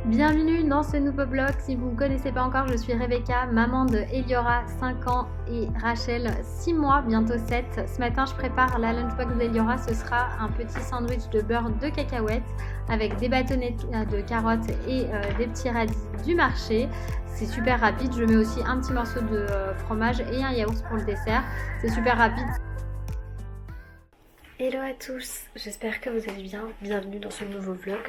Bienvenue dans ce nouveau vlog. Si vous ne me connaissez pas encore, je suis Rebecca, maman de Eliora 5 ans et Rachel 6 mois, bientôt 7. Ce matin je prépare la lunchbox d'Eliora. Ce sera un petit sandwich de beurre de cacahuètes avec des bâtonnets de carottes et des petits radis du marché. C'est super rapide, je mets aussi un petit morceau de fromage et un yaourt pour le dessert. C'est super rapide. Hello à tous, j'espère que vous allez bien, bienvenue dans ce nouveau vlog.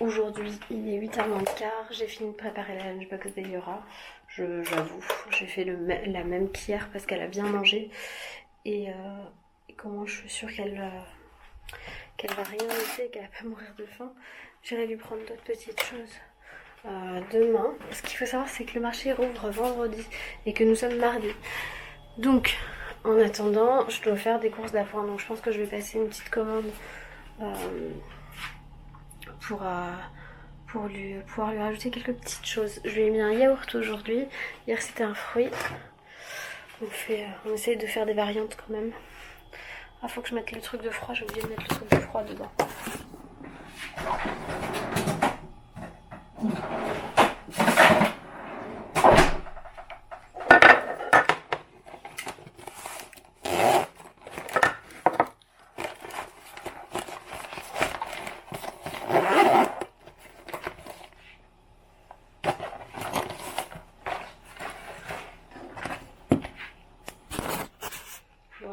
Aujourd'hui il est 8h moins le quart, j'ai fini de préparer la lunchbox d'Eliora. J'avoue, j'ai fait la même qu'hier parce qu'elle a bien mangé. Et comment je suis sûre qu'elle va rien laisser, qu'elle va pas mourir de faim. J'irai lui prendre d'autres petites choses demain. Ce qu'il faut savoir, c'est que le marché rouvre vendredi et que nous sommes mardi. Donc en attendant, je dois faire des courses d'appoint, donc je pense que je vais passer une petite commande pour pouvoir lui rajouter quelques petites choses. Je lui ai mis un yaourt aujourd'hui, hier c'était un fruit. On essaye de faire des variantes quand même. Ah, faut que je mette le truc de froid, j'ai oublié de mettre le truc de froid dedans.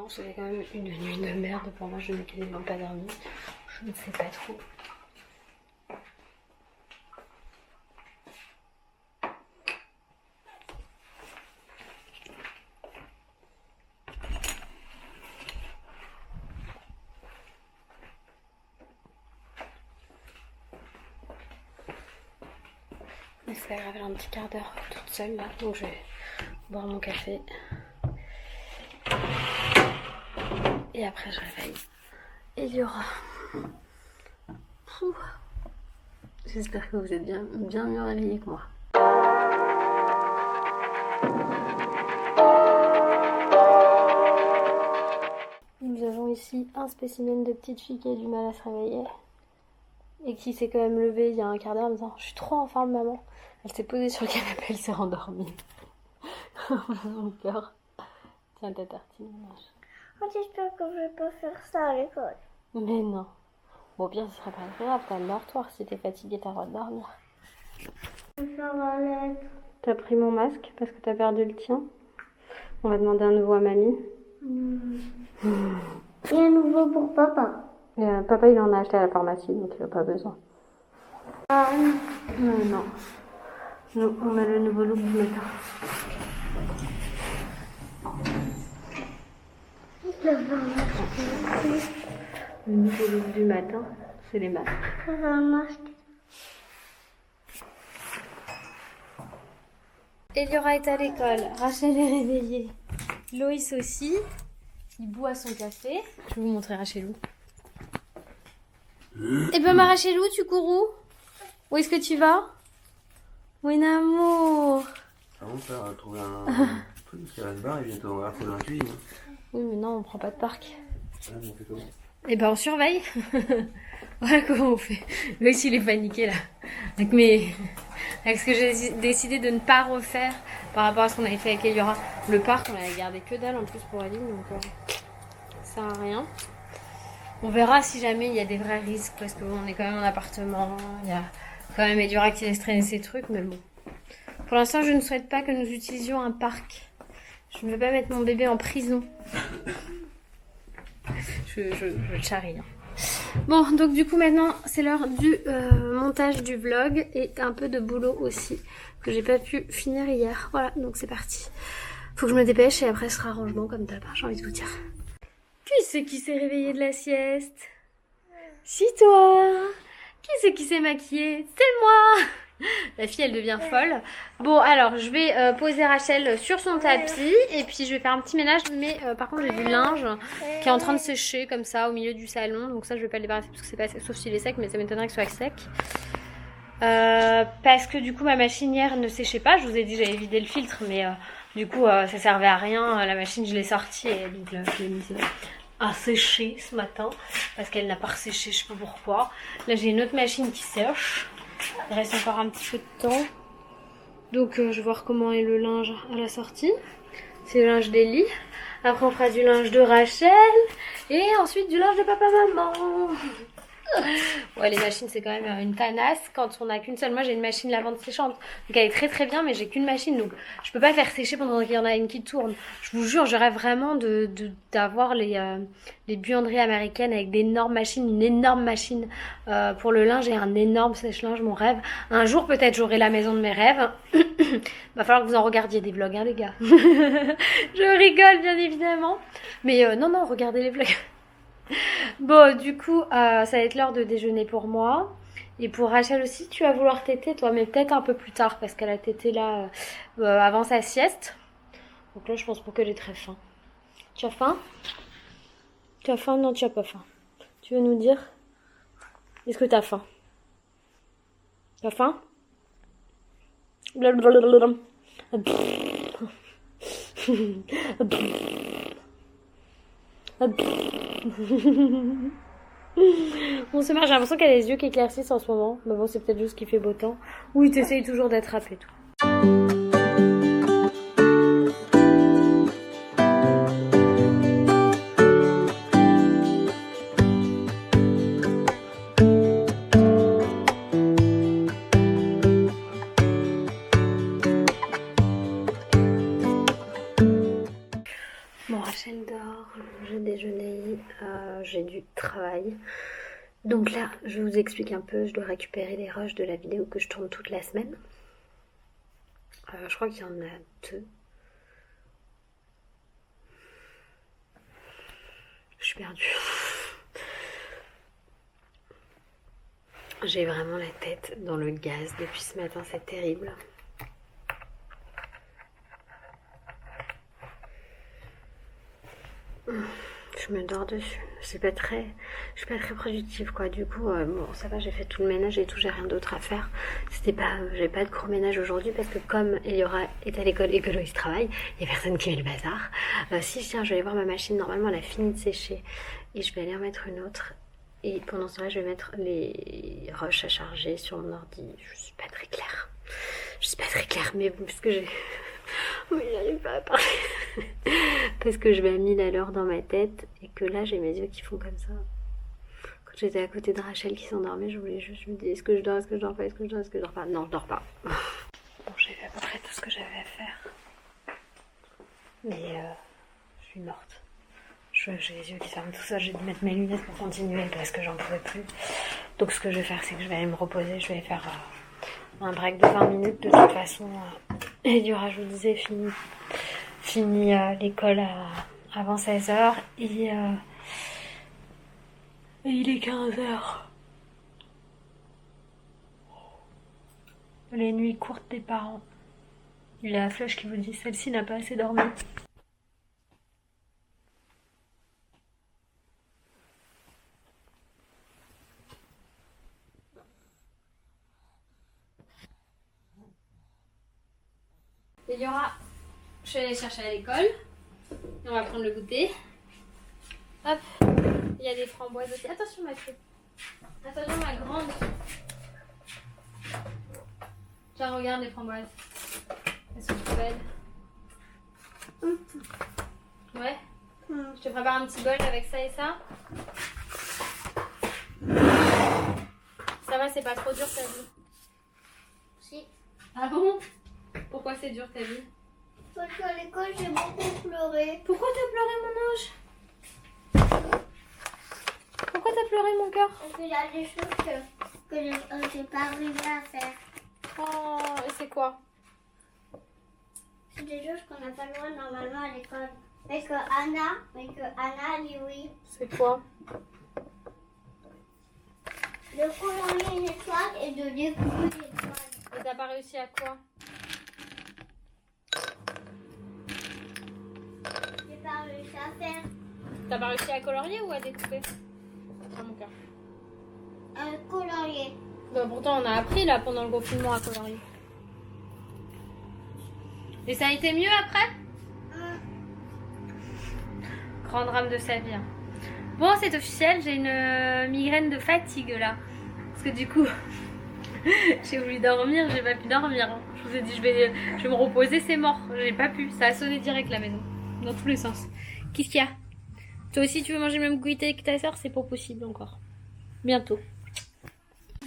C'était quand même une nuit de merde pour moi, je n'ai quasiment pas dormi. Je ne sais pas trop. Mais c'est pas grave, j'ai un petit quart d'heure toute seule là, donc je vais boire mon café. Et après je réveille Eliora. J'espère que vous êtes bien mieux réveillés que moi. Nous avons ici un spécimen de petite fille qui a du mal à se réveiller. Et qui s'est quand même levée il y a un quart d'heure en me disant « Je suis trop en forme maman ». Elle s'est posée sur le canapé, elle s'est rendormie. Mon cœur. Tiens ta tartine. J'espère que je vais pas faire ça à l'école. Mais non. Bon, bien, ce serait pas grave. T'as le dortoir. Si t'es fatiguée, t'as le droit de dormir. Je vais faire la lettre. T'as pris mon masque parce que t'as perdu le tien. On va demander un nouveau à mamie. Et un nouveau pour papa. Et, papa, il en a acheté à la pharmacie, donc il n'a pas besoin. Non. Nous, on a le nouveau look du matin. Le nouveau look du matin, c'est les masques. C'est un masque. Eliora est à l'école, Rachel est réveillée. Loïs aussi, il boit son café. Je vais vous montrer Rachelou. Eh ben ma Rachelou, tu cours où est-ce que tu vas? Oui, amour. Avant de faire trouver un truc, parce qu'à la barre, il vient te renverser dans la cuisine. Oui, mais non, on prend pas de parc. Ah, mais on fait comment? Eh ben on surveille. Voilà comment on fait. Loïs il est paniqué là. Avec ce que j'ai décidé de ne pas refaire par rapport à ce qu'on avait fait avec Eliora. Le parc on l'avait gardé que dalle en plus pour Aline, donc ça sert à rien. On verra si jamais il y a des vrais risques parce qu'on est quand même en appartement. Il y a quand même Eliora qui laisse traîner ses trucs, mais bon. Pour l'instant je ne souhaite pas que nous utilisions un parc. Je ne veux pas mettre mon bébé en prison. Je charrie. Bon, donc du coup maintenant c'est l'heure du montage du vlog et un peu de boulot aussi que j'ai pas pu finir hier. Voilà, donc c'est parti. Faut que je me dépêche et après ce sera rangement comme d'hab, j'ai envie de vous dire. Qui c'est qui s'est réveillé de la sieste? Si toi. Qui c'est qui s'est maquillé? C'est moi. La fille elle devient folle. Bon alors je vais poser Rachel sur son tapis et puis je vais faire un petit ménage, mais par contre j'ai du linge qui est en train de sécher comme ça au milieu du salon, donc ça je vais pas le débarrasser parce que c'est pas sec, sauf s'il est sec, mais ça m'étonnerait qu'il soit sec parce que du coup ma machinière ne séchait pas. Je vous ai dit j'avais vidé le filtre, mais du coup ça servait à rien. La machine je l'ai sortie et donc là je l'ai mise à sécher ce matin parce qu'elle n'a pas séché, je sais pas pourquoi. Là j'ai une autre machine qui sèche. Il reste encore un petit peu de temps. Donc je vais voir comment est le linge à la sortie. C'est le linge d'Ellie. Après on fera du linge de Rachel. Et ensuite du linge de papa-maman. Ouais, les machines c'est quand même une tanasse quand on n'a qu'une seule. Moi j'ai une machine lavande séchante, donc elle est très très bien, mais j'ai qu'une machine, donc je peux pas faire sécher pendant qu'il y en a une qui tourne. Je vous jure, je rêve vraiment d'avoir les buanderies américaines avec d'énormes machines, une énorme machine pour le linge et un énorme sèche-linge, mon rêve. Un jour peut-être j'aurai la maison de mes rêves. Va falloir que vous en regardiez des vlogs, hein les gars. Je rigole bien évidemment, mais non, regardez les vlogs. Bon, du coup, ça va être l'heure de déjeuner pour moi. Et pour Rachel aussi, tu vas vouloir téter, toi, mais peut-être un peu plus tard, parce qu'elle a tété là avant sa sieste. Donc là, je pense pas qu'elle ait très faim. Tu as faim? Tu as faim? Non, tu as pas faim. Tu veux nous dire? Est-ce que tu as faim? Tu as faim? On se marre, j'ai l'impression qu'elle a les yeux qui éclaircissent en ce moment. Mais bon, c'est peut-être juste qu'il fait beau temps. Oui, t'essayes toujours d'attraper tout. Bon, Rachel dort, j'ai déjeuné, j'ai du travail. Donc là, je vous explique un peu, je dois récupérer les rushs de la vidéo que je tourne toute la semaine. Je crois qu'il y en a 2. Je suis perdue. J'ai vraiment la tête dans le gaz depuis ce matin, c'est terrible. Je me dors dessus. Je suis pas très productive quoi. Du coup, bon ça va, j'ai fait tout le ménage et tout, j'ai rien d'autre à faire. J'ai pas de gros ménage aujourd'hui parce que comme Eliora est à l'école et que Loïs travaille, il y a personne qui met le bazar. Si tiens, je vais aller voir ma machine. Normalement, elle a fini de sécher et je vais aller en mettre une autre. Et pendant ce temps-là, je vais mettre les rushs à charger sur mon ordi. Je suis pas très claire. Mais parce que j'ai... Oui, j'arrive pas à parler. Parce que je vais à 1000 à l'heure dans ma tête et que là j'ai mes yeux qui font comme ça. Quand j'étais à côté de Rachel qui s'endormait, je me disais est-ce que je dors pas. Non, je dors pas. Bon, j'ai fait à peu près tout ce que j'avais à faire. Mais je suis morte. J'ai les yeux qui se ferment tout ça. J'ai dû mettre mes lunettes pour continuer parce que j'en pouvais plus. Donc ce que je vais faire, c'est que je vais aller me reposer. Je vais faire un break de 20 minutes de toute façon. Eliora, je vous disais, fini l'école avant 16h et il est 15h. Les nuits courtes des parents. Il y a la flèche qui vous dit celle-ci n'a pas assez dormi. Eliora, je suis allée chercher à l'école. Et on va prendre le goûter. Hop, il y a des framboises aussi. Attention Mathieu. Attention ma grande. Tiens, regarde les framboises. Elles sont trop belles. Ouais. Je te prépare un petit bol avec ça et ça. Ça va, c'est pas trop dur ta vie? Si. Ah bon? Pourquoi c'est dur ta vie? Parce qu'à l'école, j'ai beaucoup pleuré. Pourquoi t'as pleuré mon ange? Pourquoi t'as pleuré mon cœur? Parce qu'il y a des choses que j'ai pas arrivé à faire. Oh, et c'est quoi? C'est des choses qu'on n'a pas le droit normalement à l'école. Mais que Anna dit oui. C'est quoi? De colorier une étoile et de découper l'étoile. Et t'as pas réussi à quoi? J'ai pas réussi à faire. T'as pas réussi à colorier ou à découper? Ah mon cœur. Colorier. Bah pourtant on a appris là pendant le confinement à colorier. Et ça a été mieux après? Grand drame de sa vie. Hein. Bon, c'est officiel, j'ai une migraine de fatigue là. Parce que du coup, J'ai voulu dormir, j'ai pas pu dormir. Hein. Je vous ai dit, je vais me reposer, c'est mort. J'ai pas pu. Ça a sonné direct la maison. Dans tous les sens. Qu'est-ce qu'il y a? Toi aussi, tu veux manger le même goûter que ta soeur? C'est pas possible encore. Bientôt.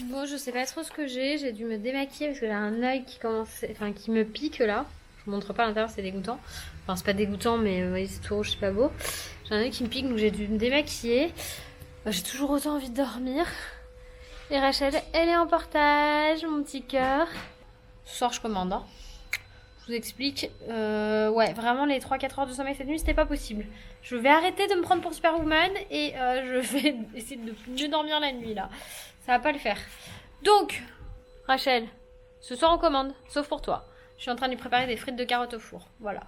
Bon, je sais pas trop ce que j'ai. J'ai dû me démaquiller parce que j'ai un œil qui commence, enfin, qui me pique là. Je vous montre pas à l'intérieur, c'est dégoûtant. Enfin, c'est pas dégoûtant, mais voyez, c'est tout rouge, c'est pas beau. J'ai un œil qui me pique, donc j'ai dû me démaquiller. J'ai toujours autant envie de dormir. Et Rachel, elle est en portage, mon petit cœur. Ce soir, je commande. Hein. Je vous explique. Ouais, vraiment, les 3-4 heures de sommeil cette nuit, c'était pas possible. Je vais arrêter de me prendre pour Superwoman et je vais essayer de mieux dormir la nuit, là. Ça va pas le faire. Donc, Rachel, ce soir, on commande, sauf pour toi. Je suis en train de lui préparer des frites de carottes au four. Voilà.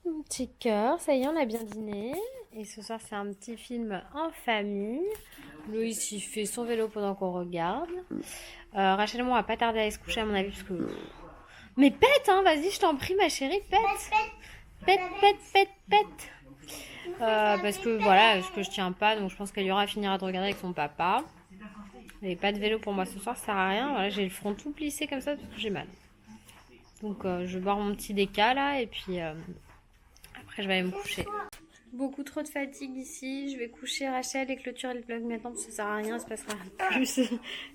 Mon petit cœur, ça y est, on a bien dîné. Et ce soir, c'est un petit film en famille. Loïs, il fait son vélo pendant qu'on regarde. Rachel et moi, on va pas tarder à aller se coucher, à mon avis, parce que... Mais pète, hein, vas-y, je t'en prie, ma chérie, pète. Pète, pète, pète, pète. Parce que, voilà, parce que je tiens pas, donc je pense qu'Eliora finira de regarder avec son papa. Et pas de vélo pour moi ce soir, ça sert à rien. Voilà, j'ai le front tout plissé comme ça, parce que j'ai mal. Donc, je vais boire mon petit déca, là, et puis... après, je vais aller me coucher. Beaucoup trop de fatigue ici. Je vais coucher Rachel et clôturer le vlog maintenant parce que ça sert à rien, ça se passera rien de plus.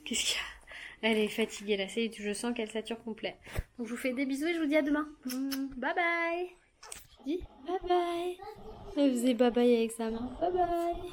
Qu'est-ce qu'il y a? Elle est fatiguée là, je sens qu'elle sature complet. Donc je vous fais des bisous et je vous dis à demain. Bye bye. Je dis bye bye. Elle faisait bye bye avec sa main. Bye bye.